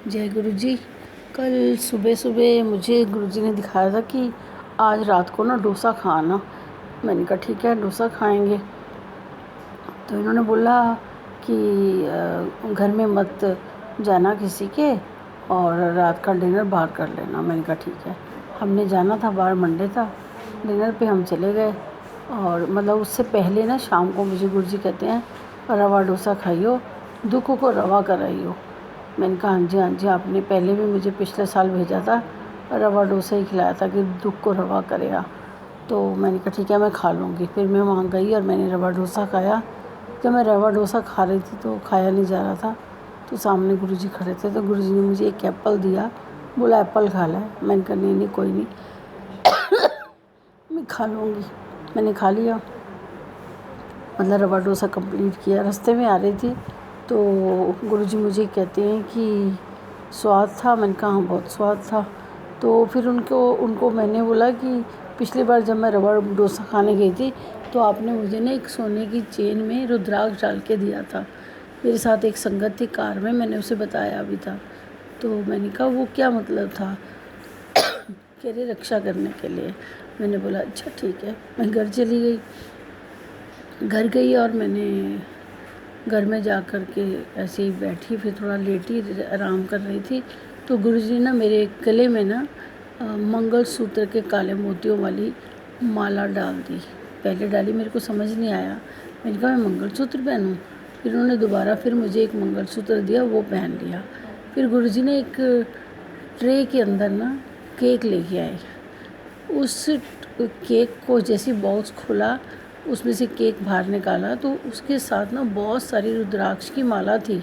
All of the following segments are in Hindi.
जय गुरु जी। कल सुबह सुबह मुझे गुरु जी ने दिखाया था कि आज रात को ना डोसा खाना। मैंने कहा ठीक है डोसा खाएंगे। तो इन्होंने बोला कि घर में मत जाना किसी के और रात का डिनर बाहर कर लेना। मैंने कहा ठीक है। हमने जाना था बाहर, मंडे था, डिनर पे हम चले गए। और मतलब उससे पहले ना शाम को मुझे गुरु जी कहते हैं रवा डोसा खाइयो, दुख को रवा कराइयो। मैंने कहा हाँ जी हाँ जी, आपने पहले भी मुझे पिछले साल भेजा था, रवा डोसा ही खिलाया था कि दुख को रवा करेगा। तो मैंने कहा ठीक है मैं खा लूँगी। फिर मैं वहाँ गई और मैंने रवा डोसा खाया। जब मैं रवा डोसा खा रही थी तो खाया नहीं जा रहा था, तो सामने गुरुजी खड़े थे, तो गुरुजी ने मुझे एक एप्पल दिया, बोला एप्पल खा ले। मैंने कहा नहीं कोई नहीं मैं खा लूँगी। मैंने खा लिया, मतलब रवा डोसा कंप्लीट किया। रास्ते में आ रही थी तो गुरुजी मुझे कहते हैं कि स्वाद था। मैंने कहा हाँ बहुत स्वाद था। तो फिर उनको मैंने बोला कि पिछली बार जब मैं रवा डोसा खाने गई थी तो आपने मुझे ना एक सोने की चेन में रुद्राक्ष डाल के दिया था। मेरे साथ एक संगत थी कार में, मैंने उसे बताया भी था। तो मैंने कहा वो क्या मतलब था? कह रहे रक्षा करने के लिए। मैंने बोला अच्छा ठीक है। मैं घर चली गई। घर गई और मैंने घर में जा कर के ऐसे ही बैठी, फिर थोड़ा लेटी आराम कर रही थी तो गुरुजी ना मेरे गले में ना मंगलसूत्र के काले मोतियों वाली माला डाल दी। पहले डाली, मेरे को समझ नहीं आया। मैंने कहा मैं मंगलसूत्र पहनूं? फिर उन्होंने दोबारा फिर मुझे एक मंगलसूत्र दिया, वो पहन लिया। फिर गुरुजी ने एक ट्रे के अंदर ना केक लेके आए। उस केक को जैसे बॉक्स खुला, उसमें से केक बाहर निकाला तो उसके साथ ना बहुत सारी रुद्राक्ष की माला थी।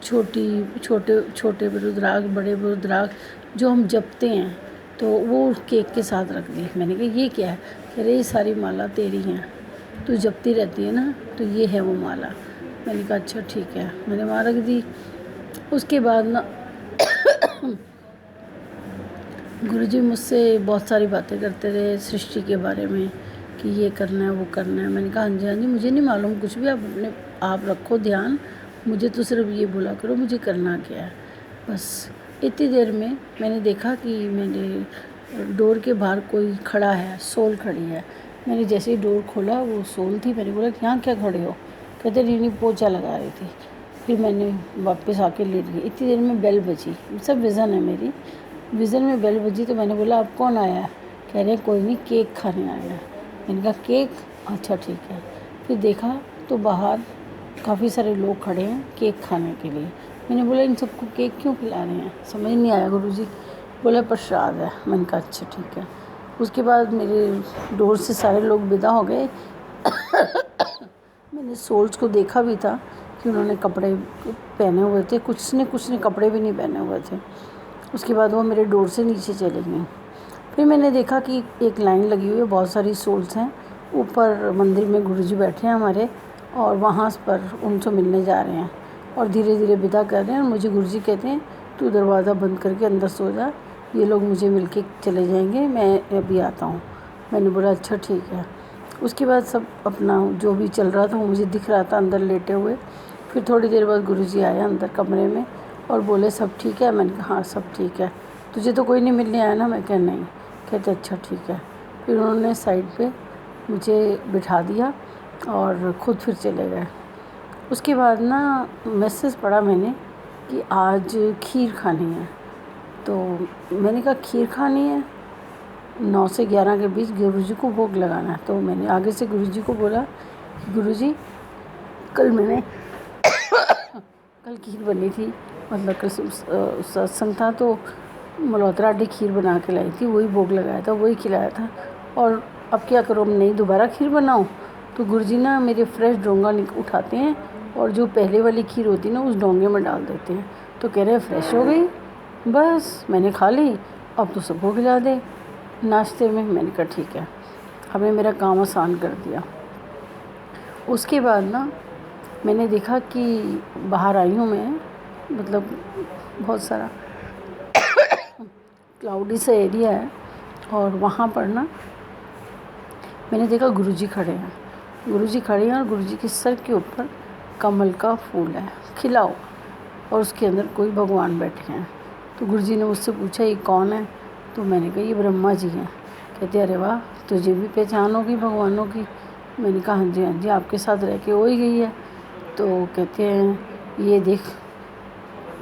छोटे रुद्राक्ष, बड़े रुद्राक्ष जो हम जपते हैं, तो वो केक के साथ रख दी। मैंने कहा ये क्या है? कह रहे ये सारी माला तेरी हैं, तू जपती रहती है ना, तो ये है वो माला। मैंने कहा अच्छा ठीक है। मैंने वहाँ रख दी। उसके बाद ना गुरुजी मुझसे बहुत सारी बातें करते रहे सृष्टि के बारे में कि ये करना है वो करना है। मैंने कहा हाँ जी मुझे नहीं मालूम कुछ भी, आप रखो ध्यान, मुझे तो सिर्फ ये बोला करो मुझे करना क्या है बस। इतनी देर में मैंने देखा कि मेरे डोर के बाहर कोई खड़ा है, सोल खड़ी है। मैंने जैसे ही डोर खोला वो सोल थी। मैंने बोला यहाँ क्या खड़े हो? कहते रीनी पोछा लगा रही थी। फिर मैंने वापस आके लेट गई। इतनी देर में बेल बजी, सब विज़न है मेरी। विज़न में बेल बजी तो मैंने बोला अब कौन आया है? कह रहे कोई नहीं, केक खाने आया है। मैंने कहा केक? अच्छा ठीक है। फिर देखा तो बाहर काफ़ी सारे लोग खड़े हैं केक खाने के लिए। मैंने बोला इन सबको केक क्यों खिला रहे हैं? समझ नहीं आया। गुरुजी बोला प्रसाद है। मैंने कहा अच्छा ठीक है। उसके बाद मेरे डोर से सारे लोग विदा हो गए। मैंने सोल्स को देखा भी था कि उन्होंने कपड़े पहने हुए थे, कुछ ने कपड़े भी नहीं पहने हुए थे। उसके बाद वो मेरे डोर से नीचे चले गई। फिर मैंने देखा कि एक लाइन लगी हुई है, बहुत सारी सोल्स हैं। ऊपर मंदिर में गुरुजी बैठे हैं हमारे, और वहाँ पर उनसे मिलने जा रहे हैं और धीरे धीरे विदा कर रहे हैं। और मुझे गुरुजी कहते हैं तू दरवाज़ा बंद करके अंदर सो जा, ये लोग मुझे मिल के चले जाएंगे, मैं अभी आता हूँ। मैंने बोला अच्छा ठीक है। उसके बाद सब अपना जो भी चल रहा था वो मुझे दिख रहा था अंदर लेटे हुए। फिर थोड़ी देर बाद गुरुजी आए अंदर कमरे में और बोले सब ठीक है? मैंने कहा हाँ सब ठीक है। तुझे तो कोई नहीं मिलने आया ना? मैं कहा नहीं। कहते अच्छा ठीक है। फिर उन्होंने साइड पे मुझे बिठा दिया और ख़ुद फिर चले गए। उसके बाद ना मैसेज पढ़ा मैंने कि आज खीर खानी है। तो मैंने कहा खीर खानी है? 9 से 11 के बीच गुरुजी को भोग लगाना है। तो मैंने आगे से गुरुजी को बोला गुरुजी कल मैंने कल खीर बनी थी, मतलब कल सत्संग था तो मल्होत्रा आटी खीर बना के लाई थी, वही भोग लगाया था, वही खिलाया था। और अब क्या करूँ, नहीं दोबारा खीर बनाऊँ? तो गुरुजी ना मेरे फ्रेश डोंगा उठाते हैं और जो पहले वाली खीर होती है ना उस डोंगे में डाल देते हैं। तो कह रहे फ्रेश हो गई। बस मैंने खा ली, अब तो सबको खिला दे नाश्ते में। मैंने कहा ठीक है। हमें मेरा काम आसान कर दिया। उसके बाद ना मैंने देखा कि बाहर आई हूँ मैं, मतलब बहुत सारा क्लाउडी सा एरिया है और वहाँ पर ना मैंने देखा गुरुजी खड़े हैं। गुरुजी खड़े हैं और गुरुजी के सर के ऊपर कमल का फूल है खिला हुआ। और उसके अंदर कोई भगवान बैठे हैं। तो गुरुजी ने मुझसे पूछा ये कौन है? तो मैंने कहा ये ब्रह्मा जी हैं। कहते अरे वाह, तुझे भी पहचान होगी भगवानों की? मैंने कहा हाँ जी, आपके साथ रह के हो ही गई है। तो कहते हैं ये देख,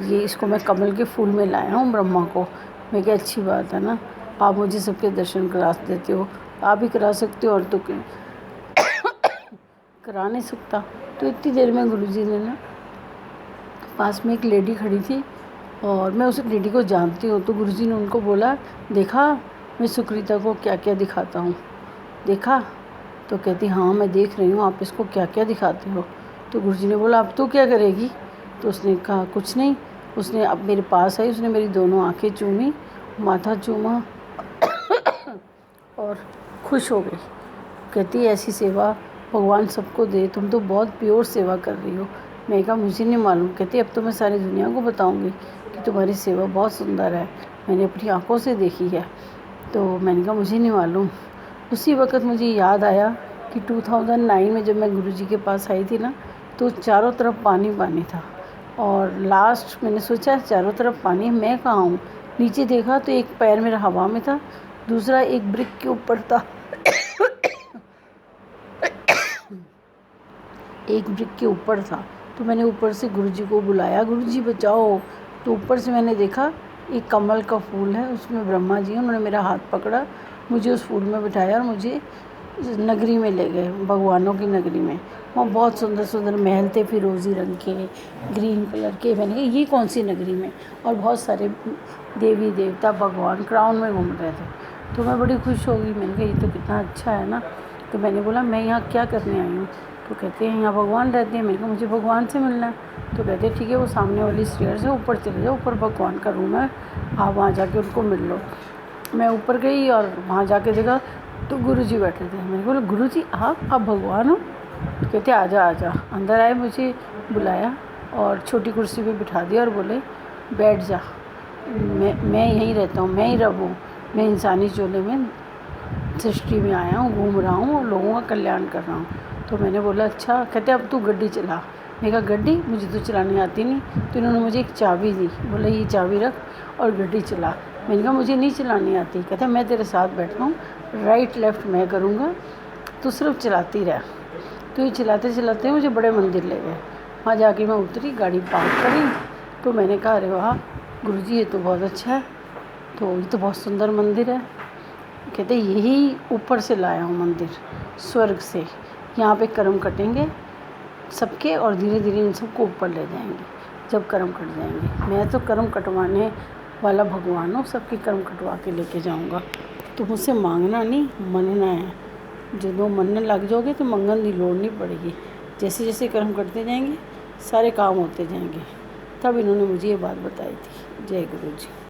ये इसको मैं कमल के फूल में लाया हूँ ब्रह्मा को। मैं कहा अच्छी बात है ना, आप मुझे सबके दर्शन करा देते हो, आप ही करा सकते हो और तो करा नहीं सकता। तो इतनी देर में गुरुजी ने ना, पास में एक लेडी खड़ी थी और मैं उस लेडी को जानती हूँ। तो गुरुजी ने उनको बोला, देखा मैं सुकृता को क्या क्या दिखाता हूँ, देखा? तो कहती हाँ मैं देख रही हूँ, आप इसको क्या क्या दिखाते हो। तो गुरुजी ने बोला अब तू क्या करेगी? तो उसने कहा कुछ नहीं। उसने अब मेरे पास आई, उसने मेरी दोनों आंखें चूमी, माथा चूमा और खुश हो गई। कहती ऐसी सेवा भगवान सबको दे, तुम तो बहुत प्योर सेवा कर रही हो। मैं कहा मुझे नहीं मालूम। कहती अब तो मैं सारी दुनिया को बताऊंगी कि तुम्हारी सेवा बहुत सुंदर है, मैंने अपनी आंखों से देखी है। तो मैंने कहा मुझे नहीं मालूम। उसी वक्त मुझे याद आया कि 2009 में जब मैं गुरुजी के पास आई थी ना, तो चारों तरफ पानी पानी था और लास्ट मैंने सोचा चारों तरफ पानी, मैं कहाँ हूँ? नीचे देखा तो एक पैर मेरा हवा में था, दूसरा एक ब्रिक के ऊपर था एक ब्रिक के ऊपर था। तो मैंने ऊपर से गुरुजी को बुलाया, गुरुजी बचाओ। तो ऊपर से मैंने देखा एक कमल का फूल है, उसमें ब्रह्मा जी हैं। उन्होंने मेरा हाथ पकड़ा, मुझे उस फूल में बिठाया और मुझे नगरी में ले गए, भगवानों की नगरी में। वहाँ बहुत सुंदर सुंदर महल थे, फिरोज़ी रंग के, ग्रीन कलर के। मैंने कहा ये कौन सी नगरी में? और बहुत सारे देवी देवता भगवान क्राउन में घूम रहे थे। तो मैं बड़ी खुश हो गई। मैंने कहा ये तो कितना अच्छा है ना। तो मैंने बोला मैं यहाँ क्या करने आई हूँ? तो कहते हैं यहाँ भगवान रहते हैं। मैंने कहा मुझे भगवान से मिलना है। तो कहते हैं ठीक है, वो सामने वाली स्टेयर से ऊपर चले जाओ, ऊपर भगवान का रूम है, आप वहाँ जाके उनको मिल लो। मैं ऊपर गई और वहाँ जाके देखा तो गुरुजी बैठे थे। मैंने बोला गुरुजी आप भगवान हो? तो कहते आजा आजा। अंदर आए, मुझे बुलाया और छोटी कुर्सी पे बिठा दिया और बोले बैठ जा, मैं यहीं रहता हूँ, मैं ही रब हूँ, मैं इंसानी चोले में सृष्टि में आया हूँ, घूम रहा हूँ और लोगों का कल्याण कर रहा हूँ। तो मैंने बोला अच्छा। कहते अब तू गड्डी चला। मैंने कहा गड्डी मुझे तो चलानी आती नहीं। तो इन्होंने मुझे एक चाबी दी, बोला ये चाबी रख और गड्डी चला। मैंने कहा मुझे नहीं चलानी आती। कहते मैं तेरे साथ बैठा हूँ, राइट लेफ़्ट मैं करूँगा, तो सिर्फ चलाती रह। तो ये चलाते चलाते मुझे बड़े मंदिर ले गए। वहाँ जाके मैं उतरी, गाड़ी पार्क करी। तो मैंने कहा अरे वाह गुरुजी ये तो बहुत अच्छा है, तो ये तो बहुत सुंदर मंदिर है। कहते यही ऊपर से लाया हूँ मंदिर, स्वर्ग से। यहाँ पे कर्म कटेंगे सबके और धीरे धीरे इन सबको ऊपर ले जाएंगे जब कर्म कट जाएंगे। मैं तो कर्म कटवाने वाला भगवान हूँ, सबके कर्म कटवा के लेके जाऊँगा। तो मुझसे मांगना नहीं, मनना है। जो मनने लग जाओगे तो मंगन की लोड़ नहीं पड़ेगी। जैसे जैसे कर्म करते जाएंगे सारे काम होते जाएंगे। तब इन्होंने मुझे ये बात बताई थी। जय गुरु जी।